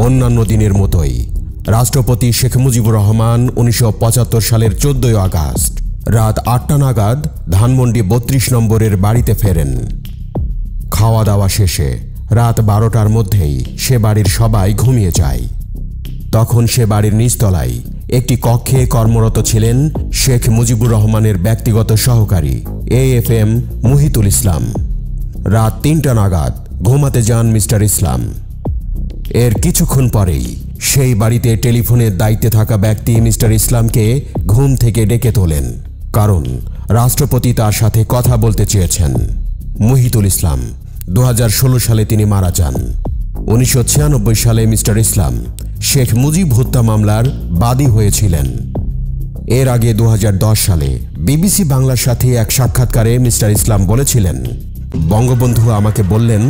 অন্যান্য দিনের মতোই রাষ্ট্রপতি শেখ মুজিবুর রহমান 1975 সালের 14 আগস্ট রাত 8টা নাগাদ ধানমন্ডি 32 নম্বরের বাড়িতে ফেরেন। খাওয়া দাওয়া শেষে রাত 12টার মধ্যেই সে বাড়ির সবাই ঘুমিয়ে যায়। তখন সে বাড়ির নিচতলায় একটি কক্ষে কর্মরত ছিলেন শেখ মুজিবুর রহমানের ব্যক্তিগত সহকারী AFM মুহিতুল ইসলাম। রাত 3টা নাগাদ ঘুমাতে যান মিস্টার ইসলাম। এর কিছুক্ষণ পরেই সেই বাড়িতে টেলিফোনের দায়িত্বে থাকা ব্যক্তি মিস্টার ইসলামকে ঘুম থেকে ডেকে তোলেন, কারণ রাষ্ট্রপতি তার সাথে কথা বলতে চেয়েছেন। মুহিতুল ইসলাম 2016 সালে তিনি মারা যান। 1996 সালে মিস্টার ইসলাম শেখ মুজিব হত্যা মামলার বাদী হয়েছিলেন। এর আগে 2010 সালে BBC বাংলার সাথে এক সাক্ষাৎকারে মিস্টার ইসলাম বলেছিলেন, বঙ্গবন্ধু আমাকে বললেন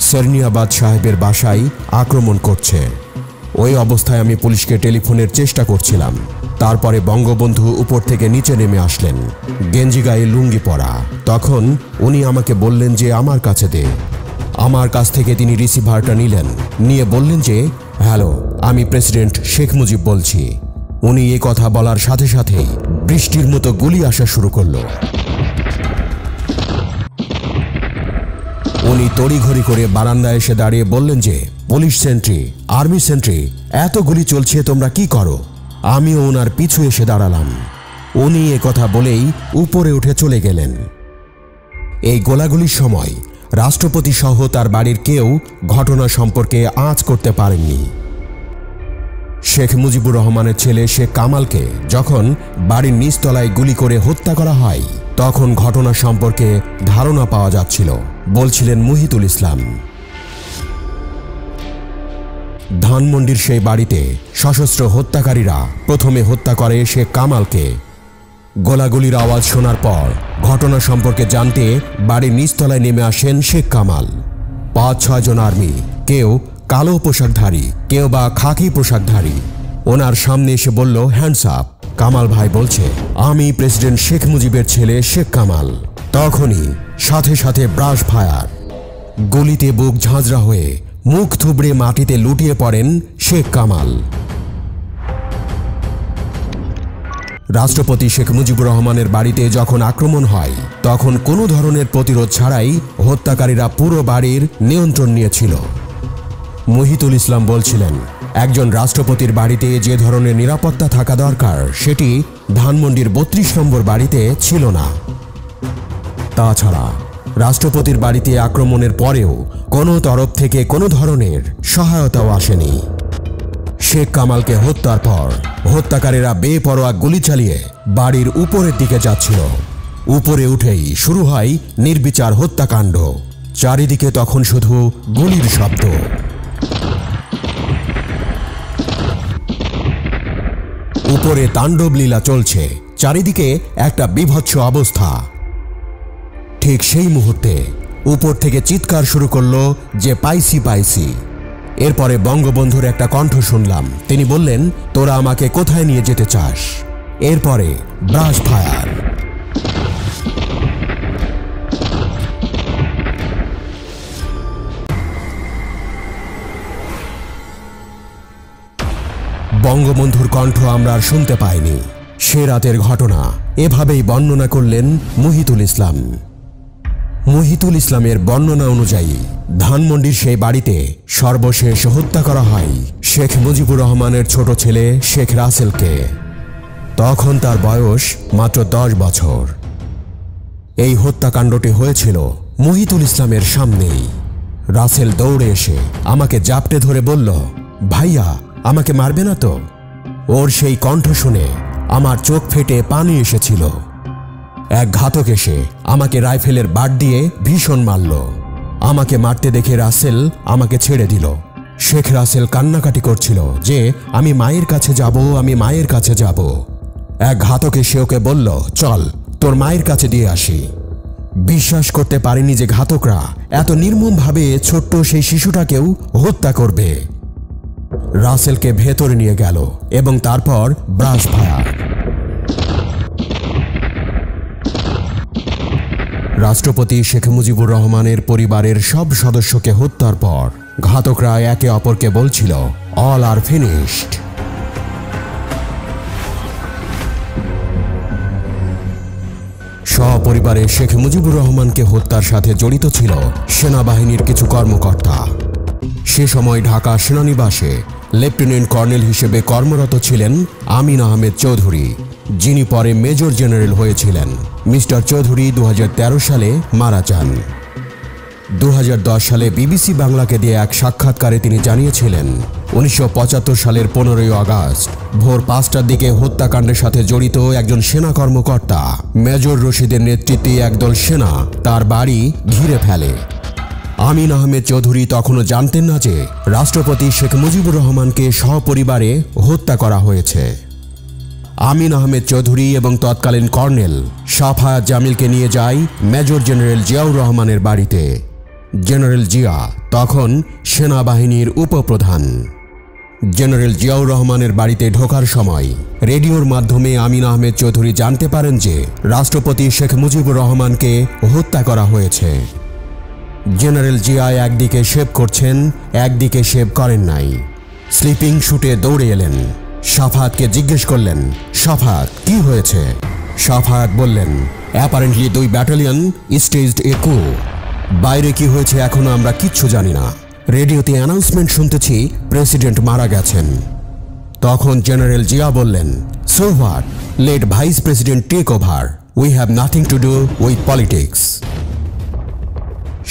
সেরনিয়াবাদ সাহেবের বাসায় আক্রমণ করছে। ওই অবস্থায় আমি পুলিশকে টেলিফোনের চেষ্টা করছিলাম। তারপরে বঙ্গবন্ধু উপর থেকে নিচে নেমে আসলেন, গেঞ্জি গায়ে লুঙ্গি পরা। তখন উনি আমাকে বললেন যে আমার কাছে দে। আমার কাছ থেকে তিনি রিসিভারটা নিলেন, নিয়ে বললেন যে হ্যালো, আমি প্রেসিডেন্ট শেখ মুজিব বলছি। উনি এই কথা বলার সাথে সাথেই বৃষ্টির মতো গুলি আসা শুরু করলো। উনি তড়িঘড়ি করে বারান্দায় এসে দাঁড়িয়ে বললেন যে পুলিশ সেন্ট্রি, আর্মি সেন্ট্রি, এত গুলি চলছে, তোমরা কি করো? আমিও ওনার পিছু এসে দাঁড়ালাম। উনি এ কথা বলেই উপরে উঠে চলে গেলেন। এই গোলাগুলির সময় রাষ্ট্রপতি সহ তার বাড়ির কেউ ঘটনা সম্পর্কে আঁচ করতে পারেননি। শেখ মুজিবুর রহমানের ছেলে শেখ কামালকে যখন বাড়ির নিচতলায় গুলি করে হত্যা করা হয়, তখন ঘটনা সম্পর্কে ধারণা পাওয়া যাচ্ছিল, বলছিলেন মুহিতুল ইসলাম। ধানমন্ডির সেই বাড়িতে সশস্ত্র হত্যাকারীরা প্রথমে হত্যা করে শেখ কামালকে। গোলাগুলির আওয়াজ শোনার পর ঘটনা সম্পর্কে জানতে বাড়ির নিচতলায় নেমে আসেন শেখ কামাল। 5-6 জন আর্মি, কেউ কালো পোশাকধারী, কেউ বা খাকি পোশাকধারী, ওনার সামনে এসে বলল, হ্যান্ডস আপ। কামাল ভাই বলছে, আমি প্রেসিডেন্ট শেখ মুজিবের ছেলে শেখ কামাল। তখনই সাথে সাথে ব্রাশ ফায়ার। গুলিতে বুক ঝাঁঝরা হয়ে মুখ থুবড়ে মাটিতে লুটিয়ে পড়েন শেখ কামাল। রাষ্ট্রপতি শেখ মুজিবুর রহমানের বাড়িতে যখন আক্রমণ হয়, তখন কোনো ধরনের প্রতিরোধ ছাড়াই হত্যাকারীরা পুরো বাড়ির নিয়ন্ত্রণ নিয়েছিল। মুহিতুল ইসলাম বলছিলেন, একজন রাষ্ট্রপতির বাড়িতে যে ধরনের নিরাপত্তা থাকা দরকার সেটি ধানমন্ডির 32 নম্বর বাড়িতে ছিল না। তাছাড়া রাষ্ট্রপতির বাড়িতে আক্রমণের পরেও কোনো তরফ থেকে কোনো ধরনের সহায়তাও আসেনি। শেখ কামালকে হত্যার পর হত্যাকারীরা বেপরোয়া গুলি চালিয়ে বাড়ির উপরের দিকে যাচ্ছিল। উপরে উঠেই শুরু হয় নির্বিচার হত্যাকাণ্ড। চারিদিকে তখন শুধু গুলির শব্দ। উপরে তাণ্ডব লীলা চলছে, চারিদিকে একটা বিভৎস অবস্থা। ঠিক সেই মুহূর্তে উপর থেকে চিৎকার শুরু করলো যে পাইছি পাইছি। এরপরে বঙ্গবন্ধুর একটা কণ্ঠ শুনলাম, তিনি বললেন, তোরা আমাকে কোথায় নিয়ে যেতে চাস? এরপরে ব্রাশ ফায়ার। বঙ্গবন্ধুর কণ্ঠ আমরা আর শুনতে পাইনি। সে রাতের ঘটনা এভাবেই বর্ণনা করলেন মুহিতুল ইসলাম। মুহিতুল ইসলামের বর্ণনা অনুযায়ী ধানমন্ডির সেই বাড়িতে সর্বশেষ হত্যা করা হয় শেখ মুজিবুর রহমানের ছোট ছেলে শেখ রাসেলকে। তখন তার বয়স মাত্র 10 বছর। এই হত্যাকাণ্ডটি হয়েছিল মুহিতুল ইসলামের সামনেই। রাসেল দৌড়ে এসে আমাকে জাপটে ধরে বলল, ভাইয়া আমাকে মারবে না তো? ওর সেই কণ্ঠ শুনে আমার চোখ ফেটে পানি এসেছিল। এক ঘাতক এসে আমাকে রাইফেলের বাট দিয়ে ভীষণ মারল। আমাকে মারতে দেখে রাসেল আমাকে ছেড়ে দিল। শেখ রাসেল কান্নাকাটি করছিল যে আমি মায়ের কাছে যাব, আমি মায়ের কাছে যাব। এক ঘাতক এসে ওকে বলল, চল তোর মায়ের কাছে দিয়ে আসি। বিশ্বাস করতে পারিনি যে ঘাতকরা এত নির্মমভাবে ছোট্ট সেই শিশুটাকেও হত্যা করবে। রাসেলকে ভেতরে নিয়ে গেল এবং তারপর ব্রাশ ফায়ার। রাষ্ট্রপতি শেখ মুজিবুর রহমানের পরিবারের সব সদস্যকে হত্যার পর ঘাতকরা একে অপরকে বলছিল, all are finished. সপরিবারে শেখ মুজিবুর রহমানকে হত্যার সাথে জড়িত ছিল সেনাবাহিনীর কিছু কর্মকর্তা। সে সময় ঢাকা সেনানিবাসে লেফটেন্যান্ট কর্নেল হিসেবে কর্মরত ছিলেন আমিন আহমেদ চৌধুরী, যিনি পরে মেজর জেনারেল হয়েছিলেন। মিস্টার চৌধুরী 2013 সালে মারা যান। 2010 সালে বিবিসি বাংলাকে দিয়ে এক সাক্ষাৎকারে তিনি জানিয়েছিলেন 1975 সালের 15ই আগস্ট ভোর 5টার দিকে হত্যাকাণ্ডের সাথে জড়িত একজন সেনা কর্মকর্তা মেজর রশিদের নেতৃত্বে একদল সেনা তার বাড়ি ঘিরে ফেলে। আমিন আহমেদ চৌধুরী তখনও জানতেন না যে রাষ্ট্রপতি শেখ মুজিবুর রহমানকে সপরিবারে হত্যা করা হয়েছে। আমিন আহমেদ চৌধুরী এবং তৎকালীন কর্নেল সাফায়াত জামিলকে নিয়ে যায় মেজর জেনারেল জিয়াউর রহমানের বাড়িতে। জেনারেল জিয়া তখন সেনাবাহিনীর উপপ্রধান। জেনারেল জিয়াউর রহমানের বাড়িতে ঢোকার সময় রেডিওর মাধ্যমে আমিন আহমেদ চৌধুরী জানতে পারেন যে রাষ্ট্রপতি শেখ মুজিবুর রহমানকে হত্যা করা হয়েছে। জেনারেল জিয়া একদিকে শেভ করছেন, একদিকে শেভ করেন নাই। স্লিপিং শুটে দৌড়ে এলেন। সাফায়াতকে জিজ্ঞেস করলেন, সাফায়াত কি হয়েছে? সাফায়াত বললেন, অ্যাপারেন্টলি 2 ব্যাটালিয়ন স্টেজড এ কু। বাইরে কি হয়েছে এখনো আমরা কিচ্ছু জানি না। রেডিওতে অ্যানাউন্সমেন্ট শুনতেছি প্রেসিডেন্ট মারা গেছেন। তখন জেনারেল জিয়া বললেন, so what, let vice president take over, we have nothing to do with politics.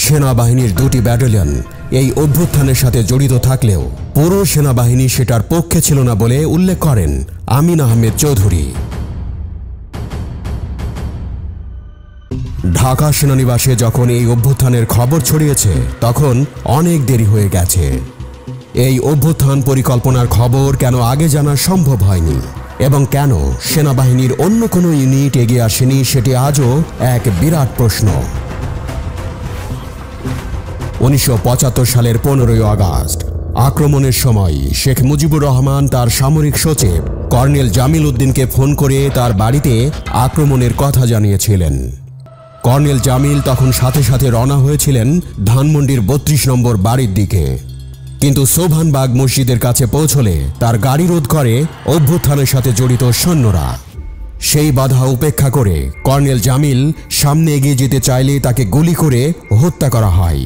সেনাবাহিনীর 2টি ব্যাটালিয়ন এই অভ্যুত্থানের সাথে জড়িত থাকলেও পুরো সেনাবাহিনী সেটার পক্ষে ছিল না বলে উল্লেখ করেন আমিন আহমেদ চৌধুরী। ঢাকা সেনানিবাসে যখন এই অভ্যুত্থানের খবর ছড়িয়েছে তখন অনেক দেরি হয়ে গেছে। এই অভ্যুত্থান পরিকল্পনার খবর কেন আগে জানা সম্ভব হয়নি এবং কেন সেনাবাহিনীর অন্য কোনো ইউনিট এগিয়ে আসেনি সেটি আজও এক বিরাট প্রশ্ন। 1975 সালের 15ই আগস্ট আক্রমণের সময় শেখ মুজিবুর রহমান তার সামরিক সচিব কর্নেল জামিল উদ্দিনকে ফোন করে তার বাড়িতে আক্রমণের কথা জানিয়েছিলেন। কর্নেল জামিল তখন সাথে সাথে রওনা হয়েছিলেন ধানমন্ডির 32 নম্বর বাড়ির দিকে, কিন্তু সোভানবাগ মসজিদের কাছে পৌঁছলে তার গাড়ি রোধ করে অভ্যুত্থানের সাথে জড়িত সৈন্যরা। সেই বাধা উপেক্ষা করে কর্নেল জামিল সামনে এগিয়ে যেতে চাইলে তাকে গুলি করে হত্যা করা হয়।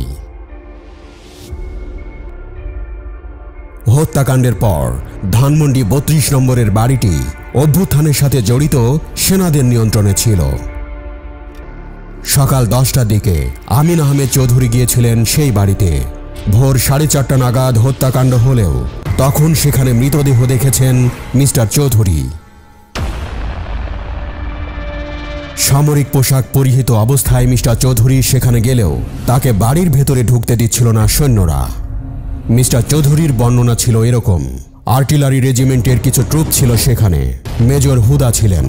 হত্যাকাণ্ডের পর ধানমন্ডি 32 নম্বরের বাড়িটি অভ্যুত্থানের সাথে জড়িত সেনাদের নিয়ন্ত্রণে ছিল। সকাল 10টার দিকে আমিন আহমেদ চৌধুরী গিয়েছিলেন সেই বাড়িতে। ভোর 4:30 নাগাদ হত্যাকাণ্ড হলেও তখন সেখানে মৃতদেহ দেখেছেন মিস্টার চৌধুরী। সামরিক পোশাক পরিহিত অবস্থায় মিস্টার চৌধুরী সেখানে গেলেও তাকে বাড়ির ভেতরে ঢুকতে দিচ্ছিল না সৈন্যরা। মিস্টার চৌধুরীর বর্ণনা ছিল এরকম, আর্টিলারি রেজিমেন্টের কিছু ট্রুপ ছিল সেখানে, মেজর হুদা ছিলেন।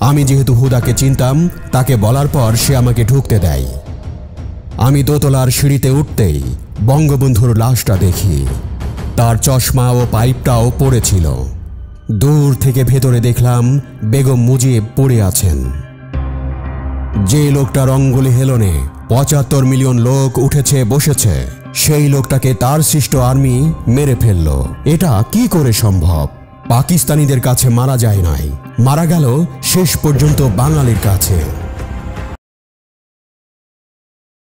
আমি যেহেতু হুদাকে চিনতাম, তাকে বলার পর সে আমাকে ঢুকতে দেয়। আমি দোতলার সিঁড়িতে উঠতেই বঙ্গবন্ধুর লাশটা দেখি। তার চশমা ও পাইপটাও পড়েছিল। দূর থেকে ভেতরে দেখলাম বেগম মুজিব পড়ে আছেন। যে লোকটার অঙ্গুলি হেলনে 75 মিলিয়ন লোক উঠেছে বসেছে, সেই লোকটাকে তার সৃষ্ট আর্মি মেরে ফেলল। এটা কি করে সম্ভব? পাকিস্তানিদের কাছে মারা যায় নাই, মারা গেল শেষ পর্যন্ত বাঙালির কাছে।